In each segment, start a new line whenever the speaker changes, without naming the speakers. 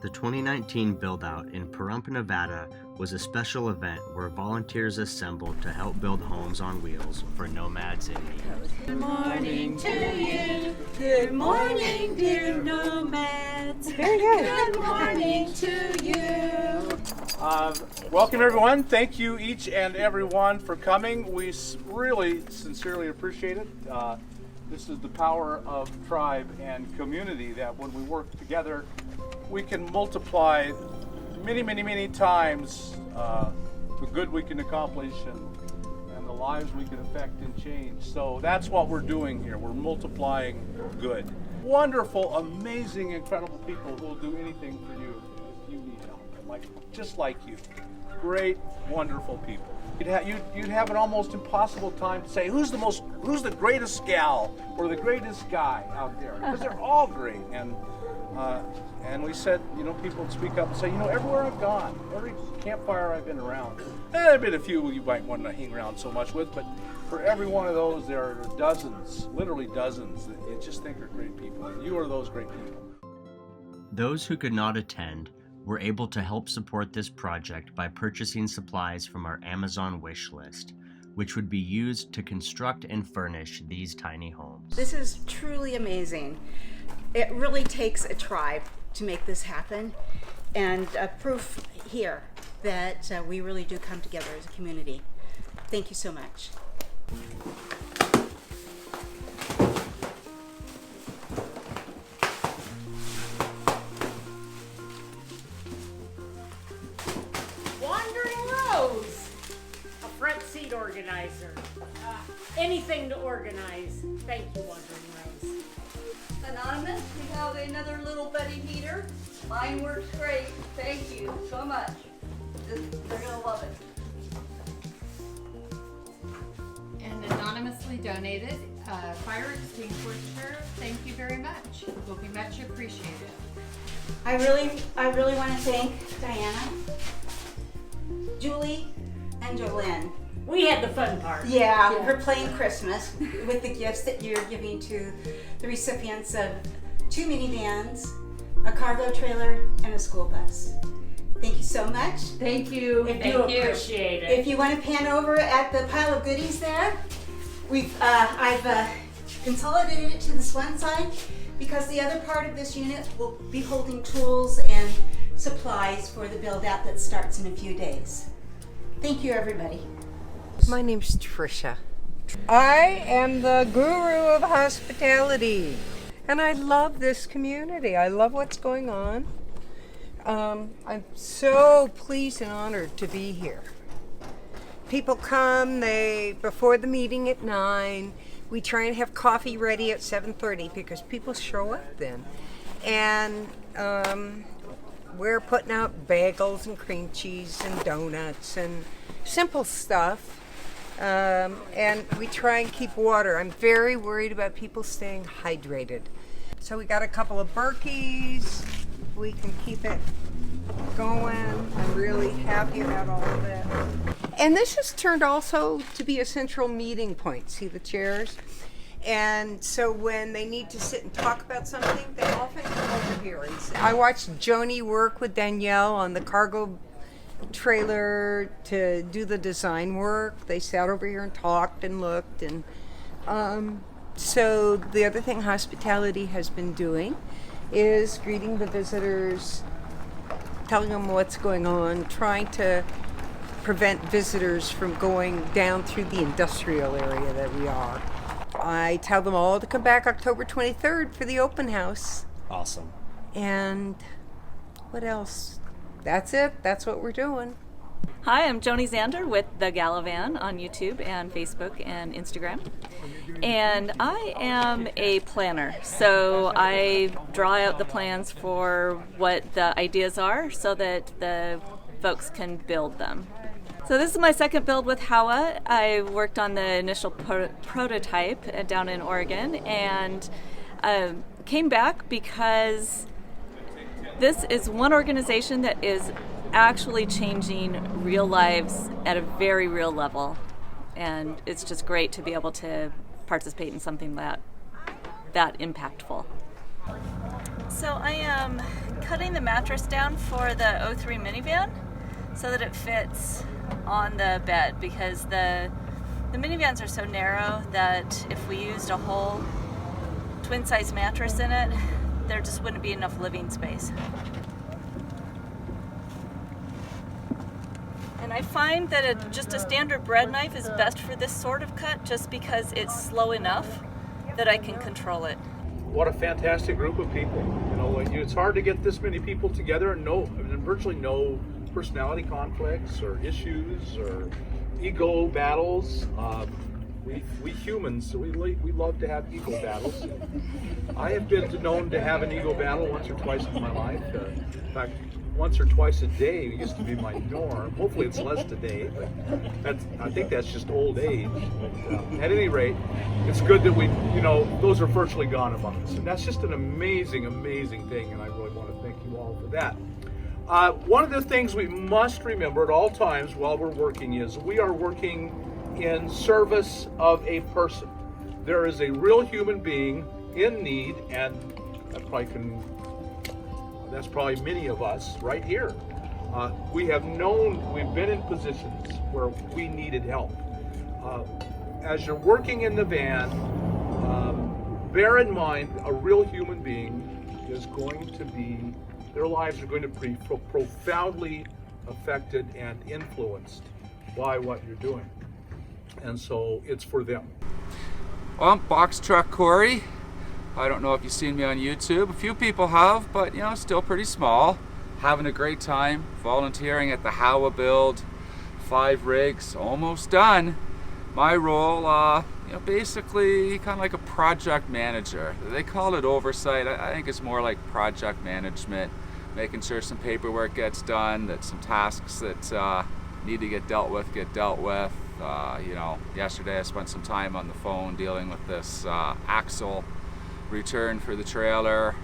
The 2019 build-out in Pahrump, Nevada was a special event where volunteers assembled to help build homes on wheels for nomads in need.
Good morning to you. Good morning, dear nomads.
Very good.
Good morning to you.
Welcome everyone. Thank you each and everyone for coming. We really sincerely appreciate it. This is the power of tribe and community, that when we work together, we can multiply many times the good we can accomplish and the lives we can affect and change. So that's what we're doing here. We're multiplying good. Wonderful, amazing, incredible people who will do anything for you if you need help, just like you. Great, wonderful people. You'd have an almost impossible time to say who's the greatest gal or the greatest guy out there, because they're all great. And we said, people would speak up and say, everywhere I've gone, every campfire I've been around, there have been a few you might want to hang around so much with, but for every one of those, there are dozens, literally dozens, that you just think are great people. And you are those great people.
Those who could not attend were able to help support this project by purchasing supplies from our Amazon wish list, which would be used to construct and furnish these tiny homes.
This is truly amazing. It really takes a tribe to make this happen, and proof here that we really do come together as a community. Thank you so much.
Front seat organizer. Anything to organize. Thank you, Wandering Rose.
Anonymous, we have another little buddy heater. Mine works great. Thank you so much. They're gonna love it.
And anonymously donated fire extinguisher. Thank you very much. Will be much appreciated.
I really want to thank Diana, Julie, and Jolene.
We had the fun part.
Yeah, for playing Christmas with the gifts that you're giving to the recipients of 2 minivans, a cargo trailer, and a school bus. Thank you so much.
Thank you. Thank you. Appreciate it.
If you want to pan over at the pile of goodies there, I've consolidated it to this one side because the other part of this unit will be holding tools and supplies for the build out that starts in a few days. Thank you, everybody.
My name's Tricia. I am the guru of hospitality, and I love this community. I love what's going on. I'm so pleased and honored to be here. People come, before the meeting at 9, we try and have coffee ready at 7:30 because people show up then. And we're putting out bagels and cream cheese and donuts and simple stuff. And we try and keep water. I'm very worried about people staying hydrated. So we got a couple of Berkeys. We can keep it going. I'm really happy about all of that. And this has turned also to be a central meeting point. See the chairs? And so when they need to sit and talk about something, they often come over here. And I watched Joni work with Danielle on the cargo trailer to do the design work. They sat over here and talked and looked. And so the other thing hospitality has been doing is greeting the visitors, telling them what's going on, trying to prevent visitors from going down through the industrial area that we are. I tell them all to come back October 23rd for the open house.
Awesome.
And what else? That's it. That's what we're doing.
Hi, I'm Joni Zander with The Galavan on YouTube and Facebook and Instagram. And I am a planner, so I draw out the plans for what the ideas are so that the folks can build them. So this is my second build with Hawa. I worked on the initial prototype down in Oregon and came back because this is one organization that is actually changing real lives at a very real level. And it's just great to be able to participate in something that impactful. So I am cutting the mattress down for the 03 minivan so that it fits on the bed, because the minivans are so narrow that if we used a whole twin-size mattress in it, there just wouldn't be enough living space. And I find that just a standard bread knife is best for this sort of cut, just because it's slow enough that I can control it.
What a fantastic group of people. You know, it's hard to get this many people together and virtually no personality conflicts or issues or ego battles. We humans, we love to have ego battles. I have been known to have an ego battle once or twice in my life. In fact, once or twice a day used to be my norm. Hopefully it's less today, but I think that's just old age. But, at any rate, it's good that those are virtually gone among us. And that's just an amazing, amazing thing, and I really want to thank you all for that. One of the things we must remember at all times while we're working is we are working in service of a person. There is a real human being in need, and that's probably many of us right here. We've been in positions where we needed help. As you're working in the van, bear in mind a real human being is going to be, their lives are going to be profoundly affected and influenced by what you're doing. And so it's for them.
Well, I'm Box Truck Corey. I don't know if you've seen me on YouTube. A few people have, but still pretty small. Having a great time volunteering at the Howa build. 5 rigs, almost done. My role, basically kind of like a project manager. They call it oversight. I think it's more like project management, making sure some paperwork gets done, that some tasks that need to get dealt with get dealt with. Yesterday I spent some time on the phone dealing with this axle return for the trailer.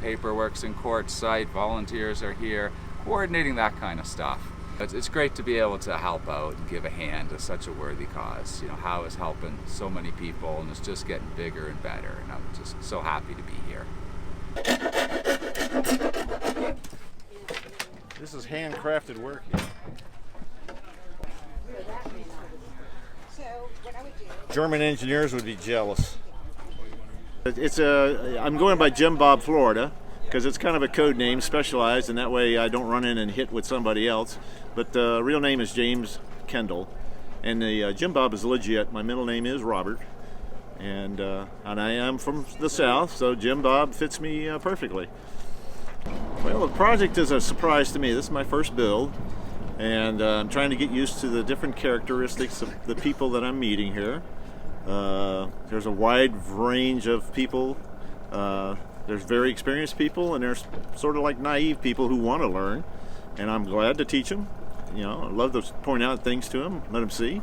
Paperwork's in court site, volunteers are here, coordinating that kind of stuff. It's great to be able to help out and give a hand to such a worthy cause. Howe is helping so many people, and it's just getting bigger and better, and I'm just so happy to be here.
This is handcrafted work here. German engineers would be jealous. I'm going by Jim Bob Florida because it's kind of a code name, specialized, and that way I don't run in and hit with somebody else. But the real name is James Kendall, and the Jim Bob is legit. My middle name is Robert, and I am from the South, so Jim Bob fits me perfectly. Well, the project is a surprise to me. This is my first build, and I'm trying to get used to the different characteristics of the people that I'm meeting here. There's a wide range of people. There's very experienced people, and there's sort of like naive people who want to learn, and I'm glad to teach them. I love to point out things to them, let them see.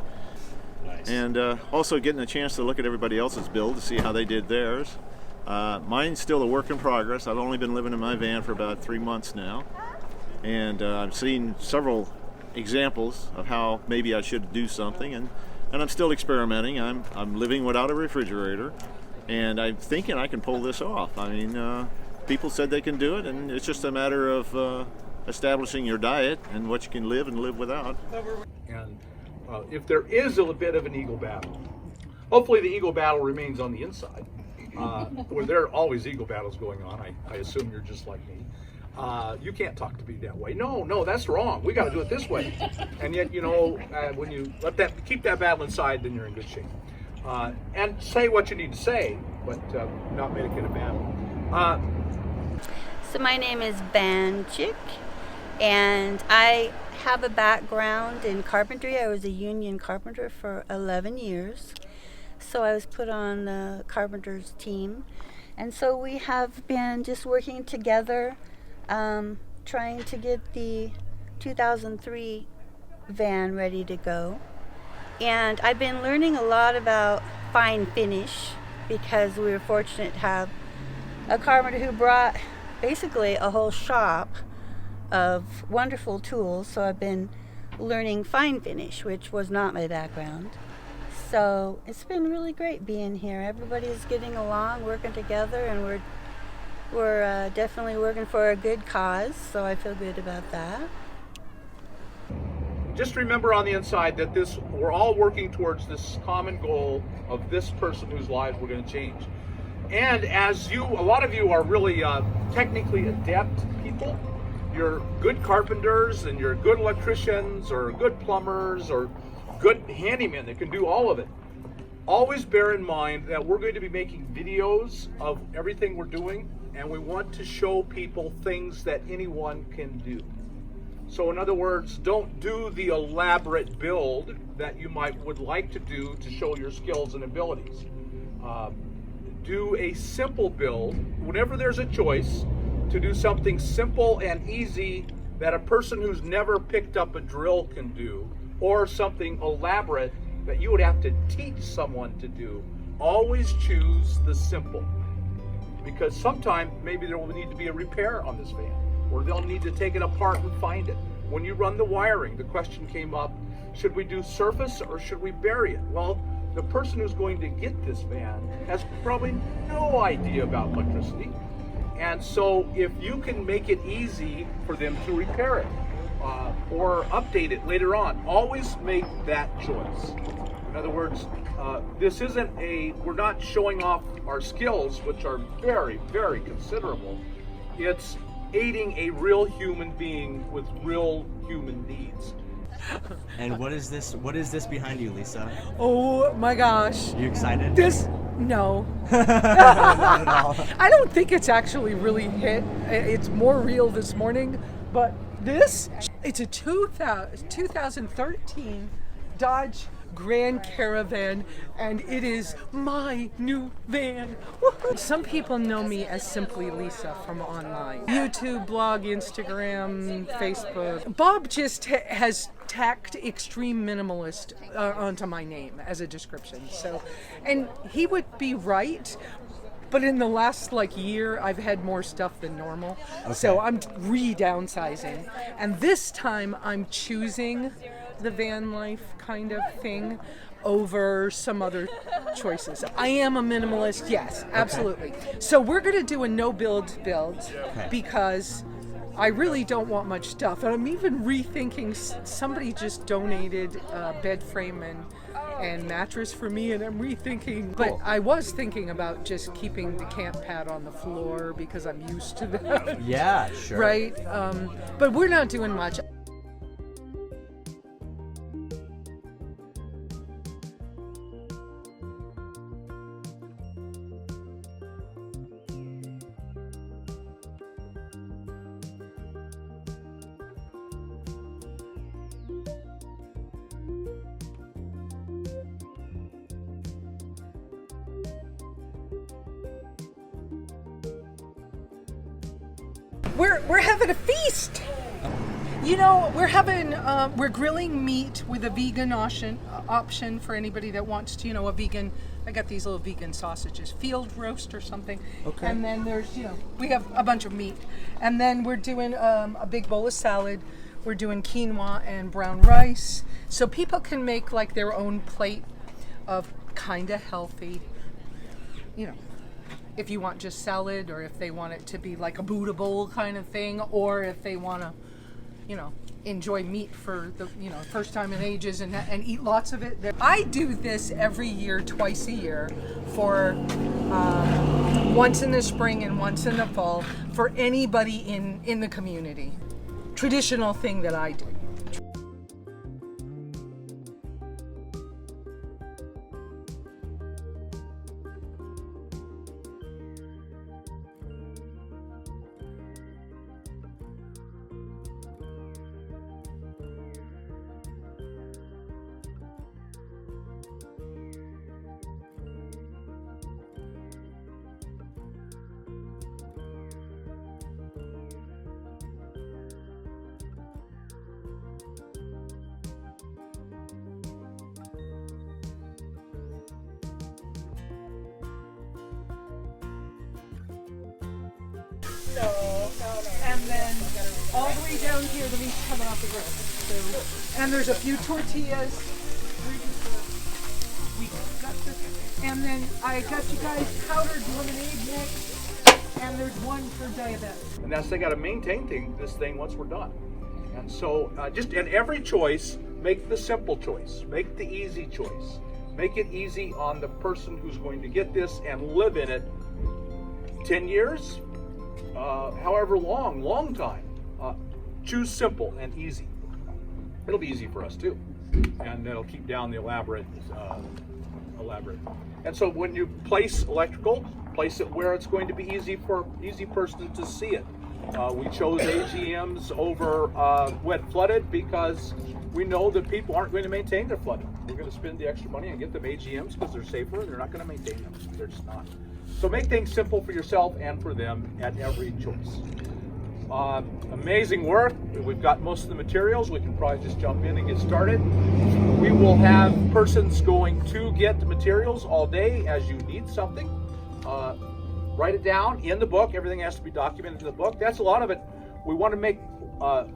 Nice. And also getting a chance to look at everybody else's build to see how they did theirs. Mine's still a work in progress. I've only been living in my van for about 3 months now, and I've seen several examples of how maybe I should do something, and I'm still experimenting. I'm living without a refrigerator, and I'm thinking I can pull this off. I mean, people said they can do it, and it's just a matter of establishing your diet and what you can live and live without.
And if there is a bit of an ego battle, hopefully the ego battle remains on the inside. Where there are always ego battles going on. I assume you're just like me. You can't talk to me that way. No, that's wrong. We got to do it this way. And yet, when you keep that battle inside, then you're in good shape. And say what you need to say, but not make it a battle.
So my name is Banchik, and I have a background in carpentry. I was a union carpenter for 11 years. So I was put on the carpenters team. And so we have been just working together, trying to get the 2003 van ready to go. And I've been learning a lot about fine finish because we were fortunate to have a carpenter who brought basically a whole shop of wonderful tools. So I've been learning fine finish, which was not my background. So it's been really great being here. Everybody's getting along, working together, and we're We're definitely working for a good cause, so I feel good about that.
Just remember on the inside that we're all working towards this common goal of this person whose lives we're going to change. And as a lot of you are really technically adept people, you're good carpenters and you're good electricians or good plumbers or good handymen that can do all of it. Always bear in mind that we're going to be making videos of everything we're doing, and we want to show people things that anyone can do. So in other words, don't do the elaborate build that you would like to do to show your skills and abilities. Do a simple build whenever there's a choice to do something simple and easy that a person who's never picked up a drill can do, or something elaborate that you would have to teach someone to do. Always choose the simple, because sometime maybe there will need to be a repair on this van, or they'll need to take it apart and find it. When you run the wiring, the question came up, should we do surface or should we bury it? Well, the person who's going to get this van has probably no idea about electricity. And so if you can make it easy for them to repair it or update it later on, always make that choice. In other words, this isn't we're not showing off our skills, which are very, very considerable. It's aiding a real human being with real human needs.
And what is this behind you, Lisa?
Oh my gosh.
You excited?
No.
Not at all.
I don't think it's actually really hit. It's more real this morning, but it's a 2013 Dodge Grand Caravan, and it is my new van. Woo-hoo. Some people know me as simply Lisa from online. YouTube, blog, Instagram, Facebook. Bob just has tacked extreme minimalist onto my name as a description. So, and he would be right, but in the last year, I've had more stuff than normal.
Okay.
So I'm re-downsizing. And this time I'm choosing the van life kind of thing over some other choices. I am a minimalist, yes, absolutely. Okay. So we're going to do a no-build because I really don't want much stuff. And I'm even rethinking, somebody just donated a bed frame and mattress for me, and I'm rethinking, but I was thinking about just keeping the camp pad on the floor because I'm used to that.
Yeah, sure.
Right? But we're not doing much. We're having a feast. You know, we're grilling meat with a vegan option for anybody that wants to, a vegan. I got these little vegan sausages, field roast or something. Okay. And then there's, we have a bunch of meat. And then we're doing a big bowl of salad. We're doing quinoa and brown rice. So people can make their own plate of kind of healthy, if you want just salad, or if they want it to be like a Buddha bowl kind of thing, or if they want to, enjoy meat for the, first time in ages and eat lots of it. I do this every year, twice a year, for once in the spring and once in the fall, for anybody in the community. Traditional thing that I do. And then all the way down here, the meat's coming off the grill. So, and there's a few tortillas. And then I got you guys powdered lemonade mix. and there's one for diabetics.
And that's they got to maintain this thing once we're done. And so just in every choice, make the simple choice, make the easy choice, make it easy on the person who's going to get this and live in it 10 years, however long time. Choose simple and easy. It'll be easy for us too, and it'll keep down the elaborate. And so when you place electrical, place it where it's going to be easy for easy person to see it. We chose AGMs over wet flooded because we know that people aren't going to maintain their flooding. We're going to spend the extra money and get them AGMs because they're safer and they're not going to maintain them. They're just not. So make things simple for yourself and for them at every choice. Amazing work. We've got most of the materials. We can probably just jump in and get started. We will have persons going to get the materials all day as you need something. Write it down in the book. Everything has to be documented in the book. That's a lot of it. We want to make,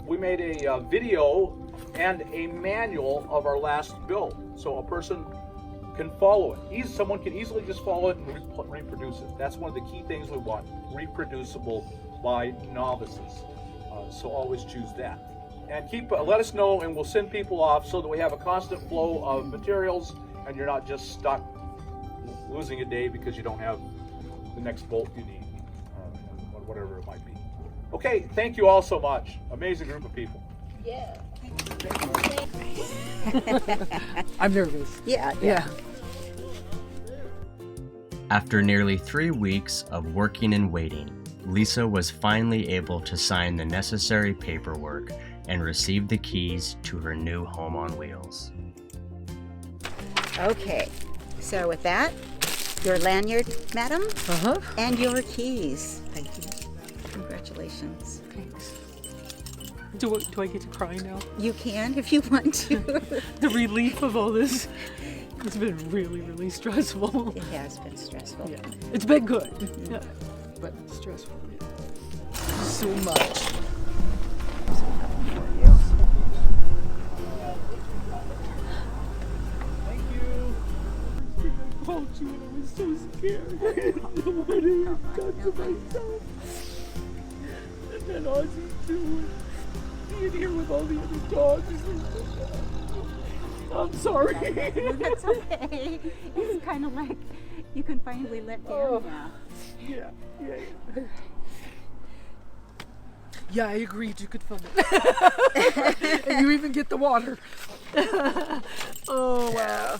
we made a video and a manual of our last build. So a person can follow it. Someone can easily just follow it and reproduce it. That's one of the key things we want. Reproducible by novices. So always choose that. And let us know and we'll send people off so that we have a constant flow of materials and you're not just stuck losing a day because you don't have the next bolt you need, or whatever it might be. Okay, thank you all so much. Amazing group of people.
Yeah.
I'm nervous.
Yeah.
After nearly 3 weeks of working and waiting, Lisa was finally able to sign the necessary paperwork and receive the keys to her new home on wheels.
Okay, so with that, your lanyard, madam, and your keys.
Thank you.
Congratulations.
Thanks. Do I get to cry now?
You can if you want to.
The relief of all this. It's been really, really stressful.
It has been stressful.
Yeah. It's been good, yeah, but stressful. Yeah. So much.
Thank you.
I called you and I was so scared. I didn't know what I had done to myself. And then Ozzy too. Being here with all the other dogs. I'm sorry.
That's okay. It's kind of like you can finally let down now.
Yeah. Yeah, I agreed you could film it. And you even get the water. Oh, wow.